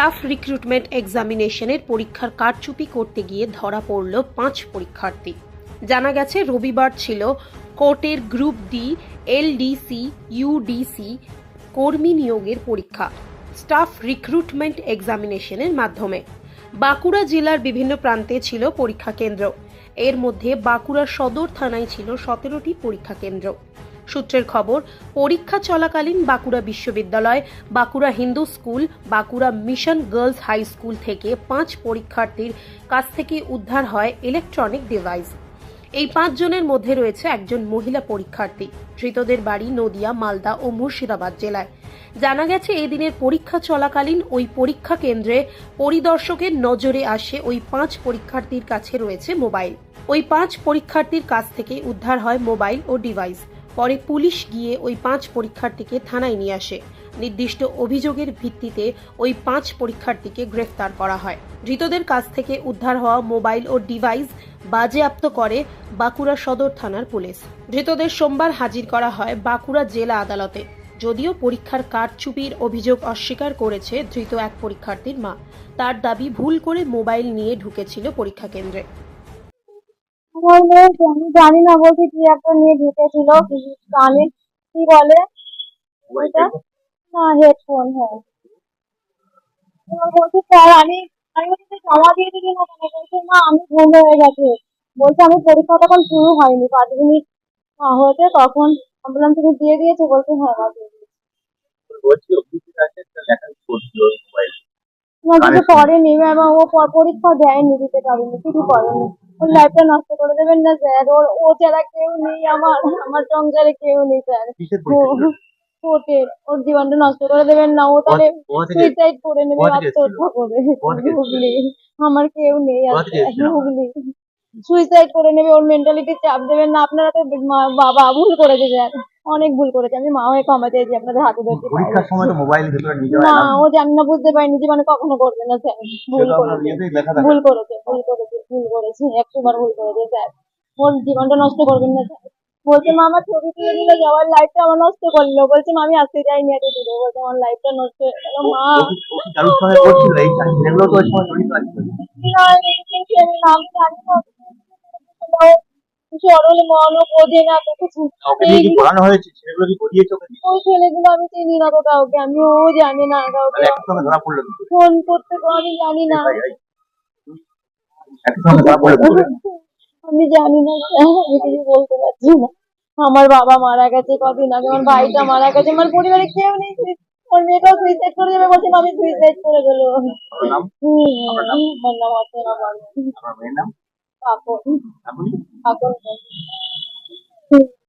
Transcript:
Staff recruitment এক্সামিনেশনের পরীক্ষার কারচুপি করতে গিয়ে ধরা পড়ল 5 পরীক্ষার্থী। জানা গেছে রবিবার ছিল কোর্টের গ্রুপ ডি এলডিসি ইউডিসি কর্মী নিয়োগের পরীক্ষা স্টাফ রিক্রুটমেন্ট এক্সামিনেশনের মাধ্যমে। বাঁকুড়া জেলার বিভিন্ন প্রান্তে ছিল পরীক্ষা কেন্দ্র। এর মধ্যে বাঁকুড়া সদর থানায় ছিল 17টি পরীক্ষা কেন্দ্র। সূত্রের খবর, পরীক্ষা চলাকালীন বাঁকুড়া বিশ্ববিদ্যালয়, Bankura Hindu school, Bankura mission girls high school থেকে 5 পরীক্ষার্থীর কাছ থেকে উদ্ধার হয় ইলেকট্রনিক ডিভাইস। এই 5 জনের মধ্যে রয়েছে একজন মহিলা পরীক্ষার্থী। ধৃতদের বাড়ি নদিয়া, মালদা ও মুর্শিদাবাদ জেলায়। জানা গেছে এই দিনের পরীক্ষা চলাকালীন ওই পরীক্ষা কেন্দ্রে পরিদর্শকের নজরে আসে ওই 5 পরীক্ষার্থীর কাছে রয়েছে মোবাইল। ওই 5 পরীক্ষার্থীর কাছ থেকে উদ্ধার হয় মোবাইল ও ডিভাইস। পরে পুলিশ গিয়ে ওই 5 পরীক্ষার্থীকে থানায় নিয়ে আসে। নির্দিষ্ট অভিযোগের ভিত্তিতে ওই 5 পরীক্ষার্থীকে গ্রেফতার করা হয়। ধৃতদের কাছ থেকে উদ্ধার হওয়া মোবাইল ও ডিভাইস বাজেয়াপ্ত করে বাঁকুড়া সদর থানার পুলিশ। ধৃতদের সোমবার হাজির করা হয় বাঁকুড়া জেলা আদালতে। যদিও পরীক্ষার কারচুপির অভিযোগ অস্বীকার করেছে ধৃত এক পরীক্ষার্থীর মা। তার দাবি, ভুল করে মোবাইল নিয়ে ঢুকেছিল পরীক্ষা কেন্দ্রে। আমি জানি না, বলছি কি একটা নিয়ে ঢুকেছিল কানে, কি বলে ওইটা, না হেডফোন। হ্যাঁ, এবার বলছি স্যার আমি আমি বলছি জমা দিয়ে দিবি না কেন? বলছে না আমি ভুল হয়ে গেছে। বলছে আমি পরীক্ষা তখন শুরু হয়নি, 5 মিনিট হয়েছে তখন। আমি বললাম তুমি দিয়ে দিয়েছো? বলছে হ্যাঁ দিয়ে দিয়েছি। না কিছু করেনি এবং ও পরীক্ষা দেয়নি, দিতে পারেনি, কিছু করেনি। ওর লাইফটা নষ্ট করে দেবেন না স্যার, ও ছাড়া কেউ নেই, আমার সংসারে কেউ নেই স্যার। কোর্টের ওর জীবনটা নষ্ট করে দেবেন না, ও তাহলে সুইসাইড করে নেবে, আত্মহত্যা করবে। হুগলি, আমার কেউ নেই আছে, হুগলি সুইসাইড করে নেবে। ওর মেন্টালিটি চাপ দেবেন না। আপনারা তো বাবা ভুল করেছে স্যার, অনেক ভুল করেছে। আমি মা হয়ে ক্ষমা চাইছি আপনাদের হাতে ধরতে। পরীক্ষার সময় তো মোবাইল ভিতরে নিয়ে যাওয়া না এলাও ও জানি না, বুঝতে পারিনি, জীবনে কখনো করবে না স্যার। ভুল করেছে, ভুল করেছে, ভুল করেছে, ভুল করেছে, 100বার ভুল করেছে স্যার। ওর জীবনটা নষ্ট করবেন না স্যার। বলছে মা আমার ছবি তুলে দিলে যাওয়ার লাইফটা আমার নষ্ট করলো। বলছে মা আমি আসতে চাইনি এত দূরে, বলছে আমার লাইফটা নষ্ট হয়ে গেল মা। কারোর সঙ্গে করছিল এই ছেলেগুলো তো ওই সময় জড়িত আছে। না দেখেছি আমি, নাম জানি না। সরল মন, ও বোঝে না তো কিছু। ওকে নিয়ে কি পড়ানো হয়েছে? ছেলেগুলো কি পড়িয়েছে ওকে? ওই ছেলেগুলো আমি চিনি না তো কাউকে, আমি ও জানে না কাউকে। তাহলে একসঙ্গে ধরা পড়লো কি করে? ফোন করতে তো আমি জানি না, একসঙ্গে ধরা পড়লো কি করে? আমি জানি না স্যার, আমি কিছু বলতে পারছি না। আমার বাবা মারা গেছে কদিন আগে, আমার ভাইটা মারা গেছে, আমার পরিবারে কেউ নেই। ওর মেয়েটাও সুইসাইড করে যাবে বলছে, আমি সুইসাইড করে গেলো। আপনার নাম? আমার নাম অর্চনা বর্মন। আপনার মেয়ের নাম? কাকন, আপনি? কাকন।